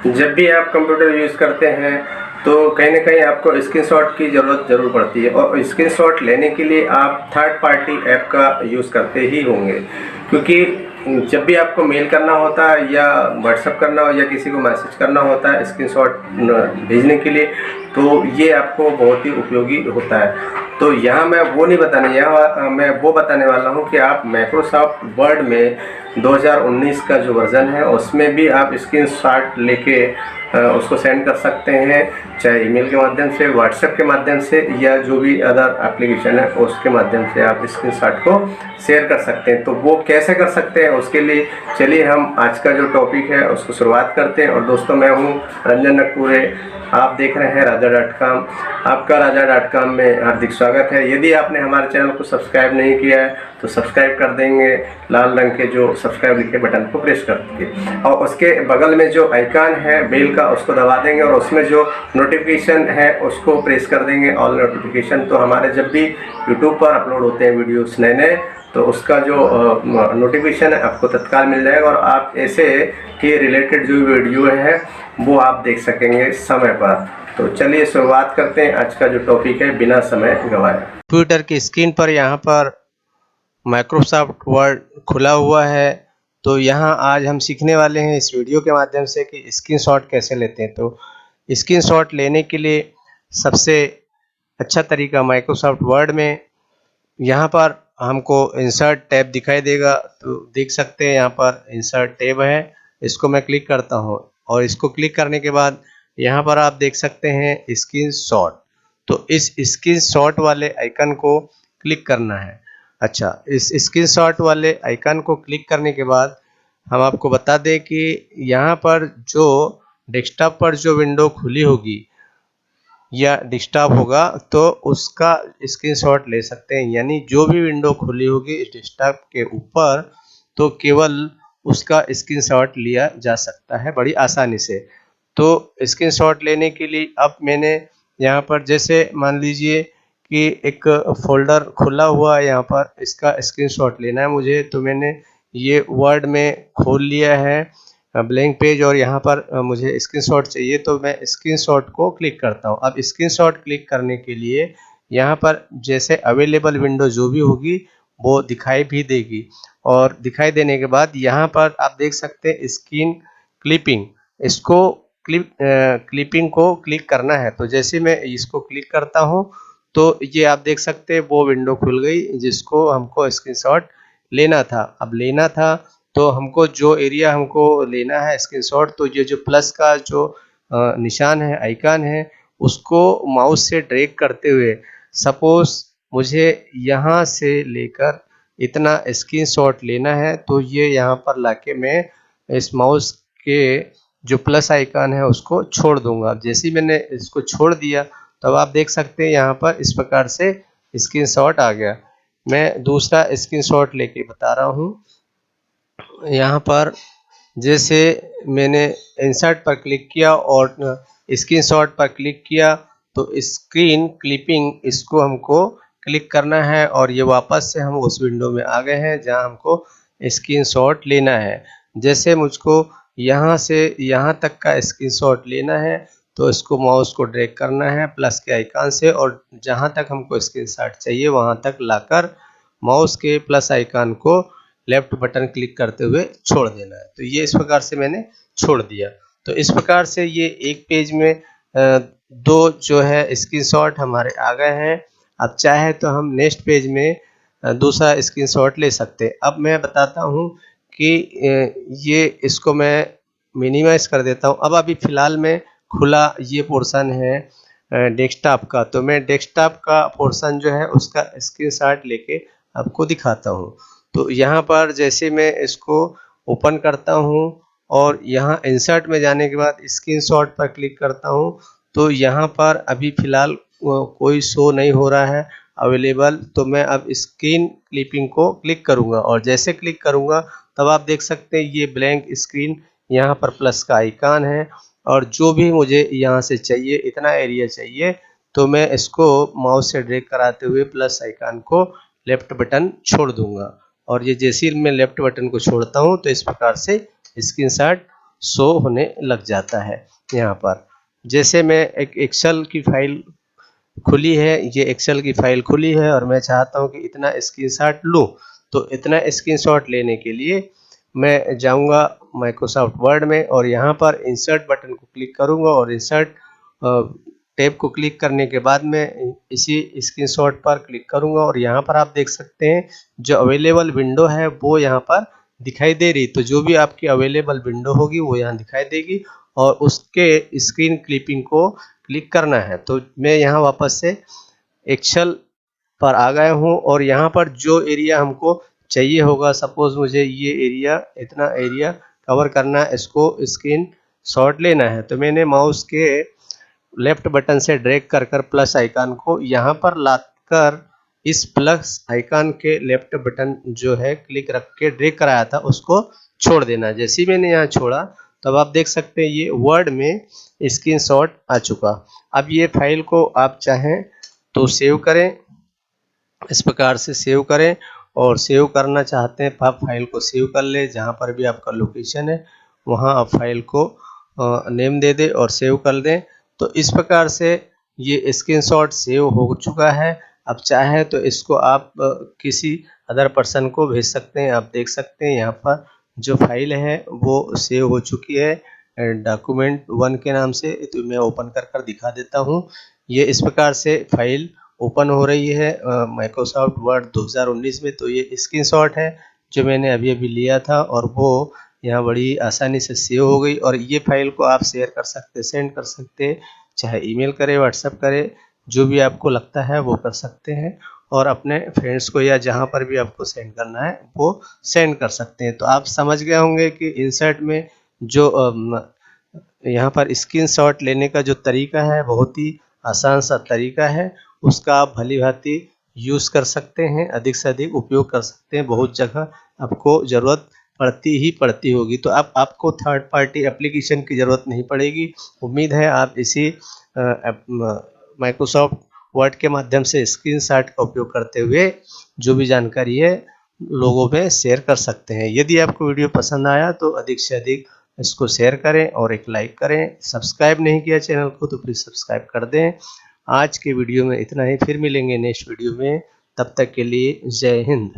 जब भी आप कंप्यूटर यूज़ करते हैं तो कहीं न कहीं आपको स्क्रीनशॉट की ज़रूरत ज़रूर पड़ती है, और स्क्रीनशॉट लेने के लिए आप थर्ड पार्टी ऐप का यूज़ करते ही होंगे, क्योंकि जब भी आपको मेल करना होता है या व्हाट्सएप करना हो या किसी को मैसेज करना होता है स्क्रीनशॉट भेजने के लिए, तो ये आपको बहुत ही उपयोगी होता है। तो यहाँ मैं वो नहीं बताने, यहाँ मैं वो बताने वाला हूँ कि आप माइक्रोसॉफ्ट वर्ड में 2019 का जो वर्ज़न है उसमें भी आप स्क्रीनशॉट लेके उसको सेंड कर सकते हैं, चाहे ईमेल के माध्यम से, व्हाट्सएप के माध्यम से, या जो भी अदर एप्लीकेशन है उसके माध्यम से आप स्क्रीनशॉट को शेयर कर सकते हैं। तो वो कैसे कर सकते हैं उसके लिए चलिए हम आज का जो टॉपिक है उसको शुरुआत करते हैं। और दोस्तों, मैं हूँ रंजन नकूरे, आप देख रहे हैं राजा.com। आपका राजा.com में हार्दिक स्वागत है। यदि आपने हमारे चैनल को सब्सक्राइब नहीं किया है तो सब्सक्राइब कर देंगे, लाल रंग के जो सब्सक्राइब लिखे बटन को प्रेस करके, और उसके बगल में जो आइकन है बेल का उसको दबा देंगे, और उसमें जो नोटिफिकेशन है उसको प्रेस कर देंगे, ऑल नोटिफिकेशन। तो हमारे जब भी यूट्यूब पर अपलोड होते हैं वीडियोस नए नए, तो उसका जो नोटिफिकेशन है आपको तत्काल मिल जाएगा, और आप ऐसे के रिलेटेड जो वीडियो है वो आप देख सकेंगे समय पर। तो चलिए शुरुआत करते हैं। आज का जो टॉपिक है बिना समय गंवाए। कंप्यूटर की स्क्रीन पर यहाँ पर माइक्रोसॉफ्ट वर्ड खुला हुआ है। तो यहाँ आज हम सीखने वाले हैं इस वीडियो के माध्यम से कि स्क्रीनशॉट कैसे लेते हैं। तो स्क्रीनशॉट लेने के लिए सबसे अच्छा तरीका माइक्रोसॉफ्ट वर्ड में यहाँ पर हमको इंसर्ट टैब दिखाई देगा, तो देख सकते हैं यहाँ पर इंसर्ट टैब है। इसको मैं क्लिक करता हूँ, और इसको क्लिक करने के बाद यहाँ पर आप देख सकते हैं स्क्रीनशॉट। तो इस स्क्रीनशॉट वाले आइकन को क्लिक करना है। अच्छा, इस स्क्रीनशॉट वाले आइकन को क्लिक करने के बाद हम आपको बता दें कि यहाँ पर जो डेस्कटॉप पर जो विंडो खुली होगी या डेस्कटॉप होगा तो उसका स्क्रीनशॉट ले सकते हैं। यानी जो भी विंडो खुली होगी इस डेस्कटॉप के ऊपर, तो केवल उसका स्क्रीनशॉट लिया जा सकता है बड़ी आसानी से। तो स्क्रीनशॉट लेने के लिए अब मैंने यहाँ पर, जैसे मान लीजिए कि एक फोल्डर खुला हुआ है, यहाँ पर इसका स्क्रीनशॉट लेना है मुझे, तो मैंने ये वर्ड में खोल लिया है ब्लैंक पेज, और यहाँ पर मुझे स्क्रीनशॉट चाहिए, तो मैं स्क्रीनशॉट को क्लिक करता हूँ। अब स्क्रीनशॉट क्लिक करने के लिए यहाँ पर जैसे अवेलेबल विंडो जो भी होगी वो दिखाई भी देगी, और दिखाई देने के बाद यहाँ पर आप देख सकते हैं स्क्रीन क्लिपिंग, इसको क्लिपिंग को क्लिक करना है। तो जैसे मैं इसको क्लिक करता हूँ तो ये आप देख सकते हैं वो विंडो खुल गई जिसको हमको स्क्रीनशॉट लेना था। अब लेना था तो हमको जो एरिया हमको लेना है स्क्रीनशॉट, तो ये जो प्लस का जो निशान है, आइकन है, उसको माउस से ड्रैग करते हुए, सपोज मुझे यहाँ से लेकर इतना स्क्रीनशॉट लेना है, तो ये यहाँ पर लाके मैं इस माउस के जो प्लस आइकन है उसको छोड़ दूंगा। अब जैसे ही मैंने इसको छोड़ दिया तो अब आप देख सकते हैं यहाँ पर इस प्रकार से स्क्रीनशॉट आ गया। मैं दूसरा स्क्रीनशॉट लेके बता रहा हूँ। यहाँ पर जैसे मैंने इंसर्ट पर क्लिक किया और स्क्रीनशॉट पर क्लिक किया, तो स्क्रीन क्लिपिंग इसको हमको क्लिक करना है, और ये वापस से हम उस विंडो में आ गए हैं जहां हमको स्क्रीनशॉट लेना है। जैसे मुझको यहाँ से यहाँ तक का स्क्रीनशॉट लेना है, तो इसको माउस को ड्रैग करना है प्लस के आइकन से, और जहाँ तक हमको स्क्रीनशॉट चाहिए वहाँ तक लाकर माउस के प्लस आइकन को लेफ्ट बटन क्लिक करते हुए छोड़ देना है। तो ये इस प्रकार से मैंने छोड़ दिया। तो इस प्रकार से ये एक पेज में दो जो है स्क्रीनशॉट हमारे आ गए हैं। अब चाहे तो हम नेक्स्ट पेज में दूसरा स्क्रीनशॉट ले सकते हैं। अब मैं बताता हूँ कि ये इसको मैं मिनिमाइज कर देता हूँ। अब अभी फ़िलहाल में खुला ये पोर्शन है डेस्कटॉप का, तो मैं डेस्कटॉप का पोर्शन जो है उसका स्क्रीनशॉट लेके आपको दिखाता हूँ। तो यहाँ पर जैसे मैं इसको ओपन करता हूँ और यहाँ इंसर्ट में जाने के बाद स्क्रीनशॉट पर क्लिक करता हूँ, तो यहाँ पर अभी फ़िलहाल कोई शो नहीं हो रहा है अवेलेबल। तो मैं अब स्क्रीन क्लिपिंग को क्लिक करूँगा, और जैसे क्लिक करूँगा तब आप देख सकते हैं ये ब्लैंक स्क्रीन, यहाँ पर प्लस का आइकन है, और जो भी मुझे यहाँ से चाहिए इतना एरिया चाहिए, तो मैं इसको माउस से ड्रैग कराते हुए प्लस आइकन को लेफ्ट बटन छोड़ दूंगा, और ये जैसे ही मैं लेफ्ट बटन को छोड़ता हूँ तो इस प्रकार से स्क्रीनशॉट शो होने लग जाता है। यहाँ पर जैसे मैं एक एक्सेल की फाइल खुली है, ये एक्सेल की फाइल खुली है और मैं चाहता हूँ कि इतना स्क्रीनशॉट लूँ, तो इतना स्क्रीनशॉट लेने के लिए मैं जाऊँगा माइक्रोसॉफ्ट वर्ड में और यहाँ पर इंसर्ट बटन को क्लिक करूँगा और इंसर्ट टैब को क्लिक करने के बाद मैं इसी स्क्रीनशॉट पर क्लिक करूँगा और यहाँ पर आप देख सकते हैं जो अवेलेबल विंडो है वो यहाँ पर दिखाई दे रही। तो जो भी आपकी अवेलेबल विंडो होगी वो यहाँ दिखाई देगी और उसके स्क्रीन क्लिपिंग को क्लिक करना है। तो मैं यहाँ वापस से एक्सेल पर आ गया हूँ और यहाँ पर जो एरिया हमको चाहिए होगा, सपोज मुझे ये एरिया, इतना एरिया कवर करना है, इसको स्क्रीन शॉट लेना है, तो मैंने माउस के लेफ्ट बटन से ड्रैग कर कर प्लस आइकन को यहाँ पर लाकर इस प्लस आइकन के लेफ्ट बटन जो है क्लिक रख के ड्रैग कराया था उसको छोड़ देना। जैसे ही मैंने यहाँ छोड़ा तब आप देख सकते हैं ये वर्ड में स्क्रीनशॉट आ चुका। अब ये फाइल को आप चाहें तो सेव करें, इस प्रकार से सेव करें और सेव करना चाहते हैं आप फाइल को सेव कर ले, जहाँ पर भी आपका लोकेशन है वहाँ आप फाइल को नेम दे दें और सेव कर दें। तो इस प्रकार से ये स्क्रीनशॉट सेव हो चुका है। अब चाहे तो इसको आप किसी अदर पर्सन को भेज सकते हैं। आप देख सकते हैं यहाँ पर जो फाइल है वो सेव हो चुकी है डॉक्यूमेंट 1 के नाम से। तो मैं ओपन कर दिखा देता हूँ। ये इस प्रकार से फाइल ओपन हो रही है माइक्रोसॉफ्ट वर्ड 2019 में। तो ये स्क्रीनशॉट है जो मैंने अभी अभी लिया था और वो यहाँ बड़ी आसानी से सेव हो गई और ये फाइल को आप शेयर कर सकते, सेंड कर सकते, चाहे ईमेल करें, व्हाट्सएप करें, जो भी आपको लगता है वो कर सकते हैं और अपने फ्रेंड्स को या जहाँ पर भी आपको सेंड करना है वो सेंड कर सकते हैं। तो आप समझ गए होंगे कि इंसर्ट में जो यहाँ पर स्क्रीनशॉट लेने का जो तरीका है बहुत ही आसान सा तरीका है, उसका आप भली भांति यूज़ कर सकते हैं, अधिक से अधिक उपयोग कर सकते हैं। बहुत जगह आपको ज़रूरत पड़ती होगी, तो अब आपको थर्ड पार्टी एप्लीकेशन की ज़रूरत नहीं पड़ेगी। उम्मीद है आप इसी माइक्रोसॉफ्ट वर्ड के माध्यम से स्क्रीनशॉट का उपयोग करते हुए जो भी जानकारी है लोगों में शेयर कर सकते हैं। यदि आपको वीडियो पसंद आया तो अधिक से अधिक इसको शेयर करें और एक लाइक करें। सब्सक्राइब नहीं किया चैनल को तो प्लीज़ सब्सक्राइब कर दें। आज के वीडियो में इतना ही, फिर मिलेंगे नेक्स्ट वीडियो में। तब तक के लिए जय हिंद।